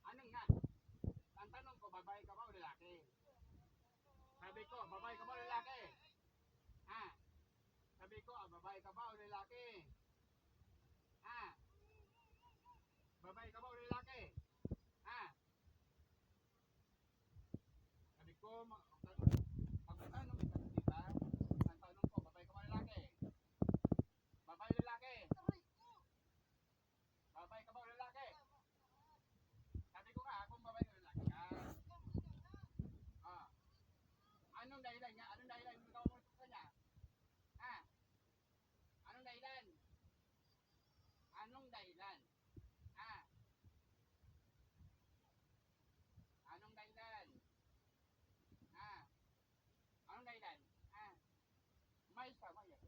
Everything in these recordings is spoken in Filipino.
Anong nga? Ang tanong ko, babae ka ba o lalaki? Sabi ko, babae ka ba o lalaki? Ha? Sabi ko, babae ka ba o lalaki? Ha? Babae ka ba o lalaki? Ha? Sabi ko, magtanong ka, di ba? Ang tanong ko, babae ka ba o lalaki? Babae o lalaki? Babae ka ba o lalaki? Sabi ko nga, kung babae o lalaki ka. Ah. Anong dahilan nga? Anong dahilan mo ikaw mo sa kanya? Ha? Anong dahilan? Anong dahilan? Ha? Anong dahilan? Ha? Anong dahilan? Ha? May sama yan.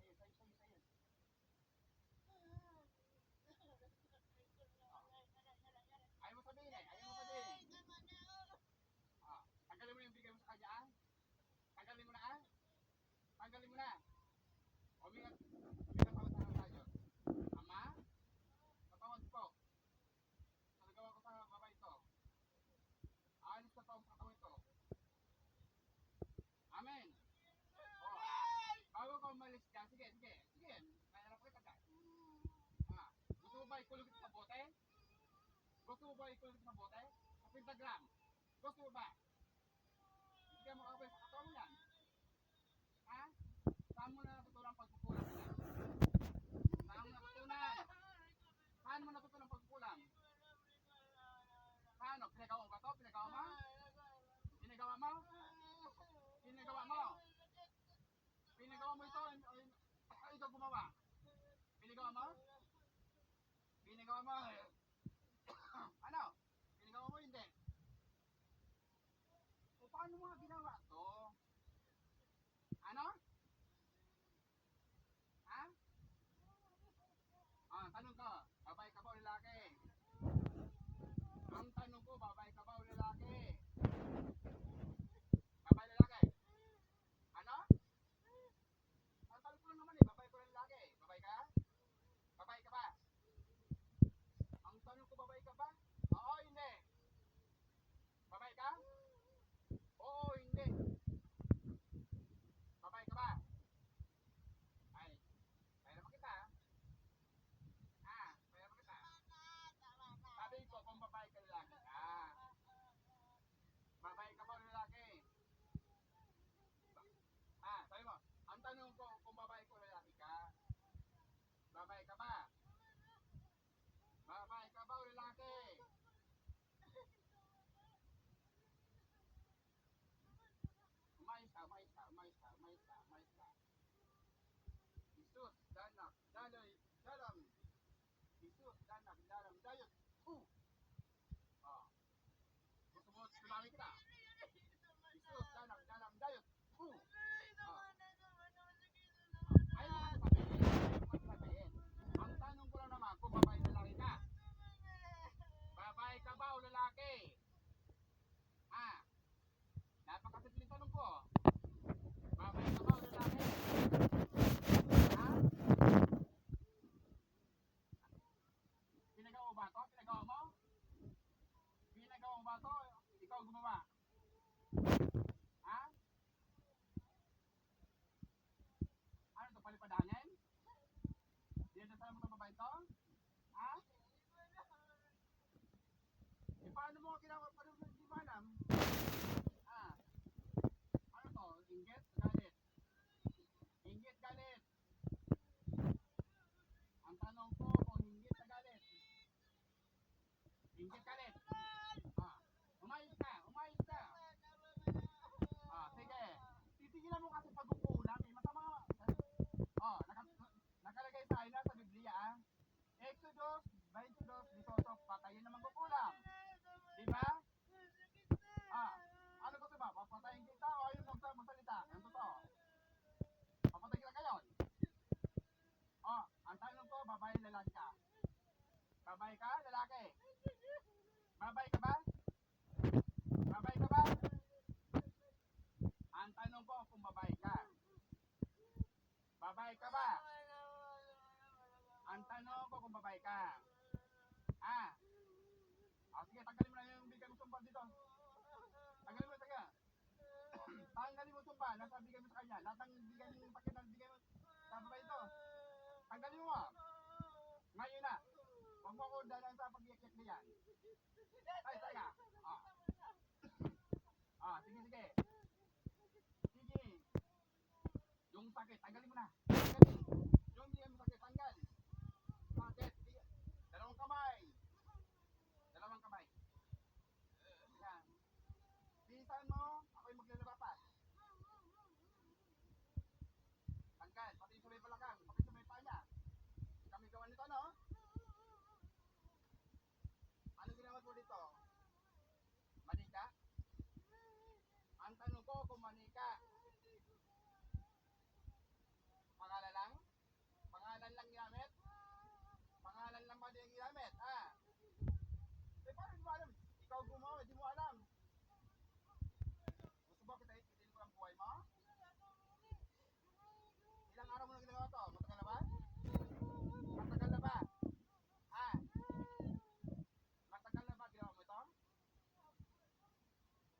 Sa'yo. Ayaw mo sabihin eh. Ayaw mo sabihin. Ah. Tanggalin mo yung bigay mo sa kanya ah. Tanggalin mo na ah. Tanggalin mo na. Umingat. Umingat ako sa tayo. Ama, patawad po. Sa nagawa ko sa babae ito. Alis na po ang katawan ito. Amen. Bago ka umalis ka, sige. Nahanap kita ka. Gusto mo ba ikulog ito sa bote? Gusto mo ba ikulog ito sa bote? Sa pentagram? Gusto mo ba? Hindi ka makakabay sa katawan mo yan. Ha? Saan mo na natutunan pagkukulang mo yan? Saan mo natutunan? Saan mo natutunan pagkukulang? Paano? Pinagawa mo ba ito? Pinagawa mo? Pinagawa mo? Pinagawa mo? Pinagawa mo ito? O ikaw gumawa? Pinagawa mo? Pinagawa mo? Ano? Pinagawa mo hindi? O paano mo nga ginawa to? Ano? Ha? Tanong ko, babae ka ba o lalaki? Ang tanong ko, babae ka ba o lalaki? Babae lalaki? Ano? Ang tanong ko lang naman eh, babae ko lalaki? Babae ka? Babae ka ba? Ang tanong ko, babae ka ba? Oo, hindi. Babae ka? Oo, hindi. Babae ka ba? Ay, kaya naman kita. Kaya naman kita. Sabi ko, kung babae ka lalaki ka. Babae ka ba o lalaki? Sabi mo, ang tanong ko, kung babae ko lalaki ka. Babae ka ba? Babae ka ba o lalaki? Umayos ka. Jesus, danak, dalay, dalam. Jesus, danak, dalam, dayot. Oh, gusto mo, tumami kita. Jesus, danak, dalam, dayot. Ayaw mo kasi sabihin. Ang tanong ko lang naman, kung babae lalaki ka. Babae ka ba o lalaki? Napakasimpleng tanong ko. Babae ka ba o lalaki? Ha? Pinagawa mo ba ito? Pinagawa mo? Pinagawa mo ba ito? Ikaw gumawa? Ha? Ano ito? Palipadanin? Dinadasal mo ito babae ito? Ha? Paano mo ginawa? Paano mo hindi mo alam? Ano to? Inggit? Galit? Inggit, galit? Ang tanong ko kung inggit na galit. Inggit, galit? Umayos ka. Sige. Titigilan mo kasi pagkukulang eh. Masama. Nakalagay sa akin sa Biblia Exodus 22:18, patayin naman kukulang. Diba? Ano gusto ba? Papatayin kita o ayaw magsalita? Ang totoo. Papatayin kita ngayon. Ang tanong ko, babae lalaki ka? Babae ka? Lalaki? Babae ka ba? Babae ka ba? Ang tanong ko kung babae ka. Babae ka ba? Ang tanong ko kung babae ka. Sige, tanggalin mo na yung ba? Nasa bigay mo sa kanya. Lahat ng bigay mo pakit ng bigay mo sa babae ito. Tanggalin mo. Ngayon na. Huwag mo ako dalang sa pag-iyak-iyak na yan. Ay, tayo. Sige, sige. Sige. Yung sakit, tanggalin mo na. Tanggalin. Yung bigay mo sakit, tanggal. Sakit. Dalawang kamay. Dalawang kamay. Yan. Bilisan mo. Ako'y maglalaba pa. Tanggal. Pati sa may balakang. Pati sa may paa niya. Kami gawa nito, no? Ano ginawa mo dito? Manika? Ang tanong ko kung manika. Pangalan lang? Pangalan lang ginamit? Pangalan lang ba din ginamit? Eh, paano di mo alam? Ikaw gumawa, di mo alam. Gusto ba kita itin ko ang buhay mo? Ilang araw mo na ginawa to? Matagal na ba? Matagal na ba? Ah, matagal na ba ginawa mo ito?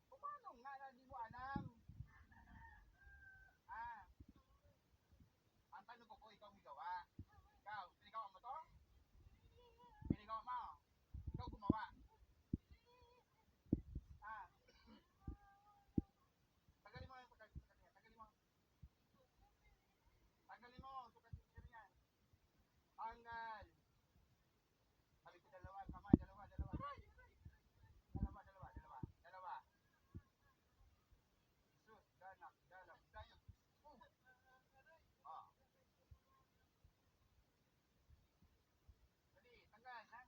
O paano nga na di mo alam? Ah, ang tanong ko kung ikaw gawa. Ikaw, pinigawa mo to? Pinigawa mo? Ikaw gumawa. Ah, tagalin mo yung tagalin mo. Tagalin mo. Tagalin mo, sukat yan. Tanggal. Sabi ko dalawa, kamay, dalawa, dalawa. Dalawa, dalawa, dalawa, dalawa. Isus, ganak, galak, dayot. Oh, dali, tanggal, ha?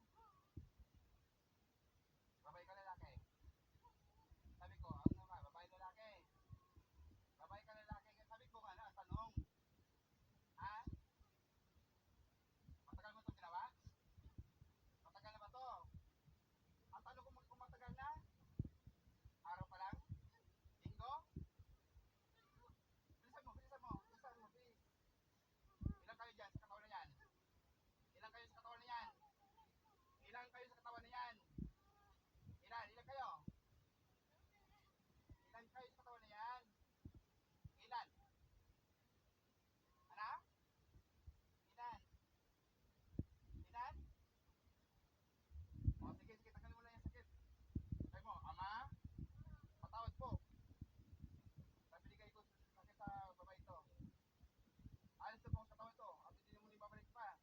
Babae ka lalaki. Sabi ko, ano nga, babae lalaki. Babae ka lalaki. Sabi ko nga na, ang tanong. Ha? Matagal mo itong ginawa? Matagal na ba to? Ang tanong ko kung matagal na? Araw pa lang? Linggo? Bilisan mo, bilisan mo, bilisan mo, bilis. Ilan kayo dyan sa katawan na yan? Ilan kayo sa katawan na yan? Ilan kayo sa katawan na yan? Ilan kayo? Ilan kayo sa katawan na yan? Ilan? Ano? Ilan? Ilan? O, sige, sige, tagalin mo na yung sakit. Sabi mo, Ama, patawad po. Sabi ni kayo sakit sa babae ito. Alis na po ang katawan ito. At hindi mo ibabalik pa.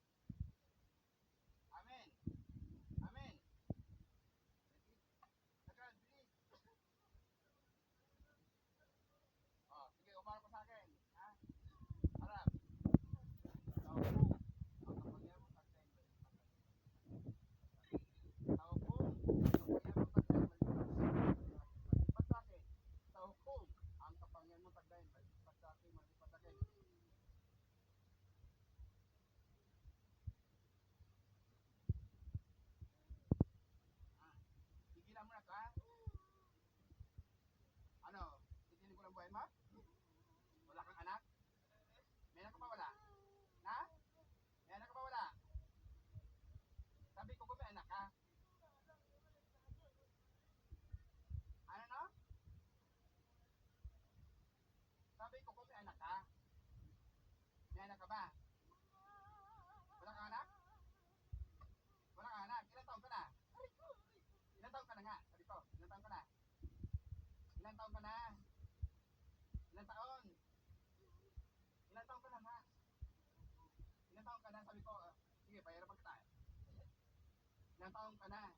Amen. Amen. Tagal, bilis. O, sige, umarap pa sa akin. Ha? Harap. Tao po. Ang kapangyarihan mo tagday malipas. Tao po. Ang kapangyarihan mo tagday malipas sa akin. Tao po. Ang kapangyarihan mo tagday malipas sa akin. Malipas sa akin. Tigilan mo na ito, ha? Ano? Titigil ko ng buhay mo? Wala kang anak? May anak ka ba wala? Na? May anak ka ba wala? Sabi ko kung may anak ka. Ano no? Sabi ko kung may anak ka. May anak ka ba? Wala kang anak? Wala kang anak. Ilan taon ka na? Ilan taon ka na nga? Sabi ko, ilan taon ka na? Ilan taon ka na? Ilan taon? Ilan taon ka na nga? Ilan taon ka na? Sabi ko, sige, pahirapan kita. Ilan taon ka na?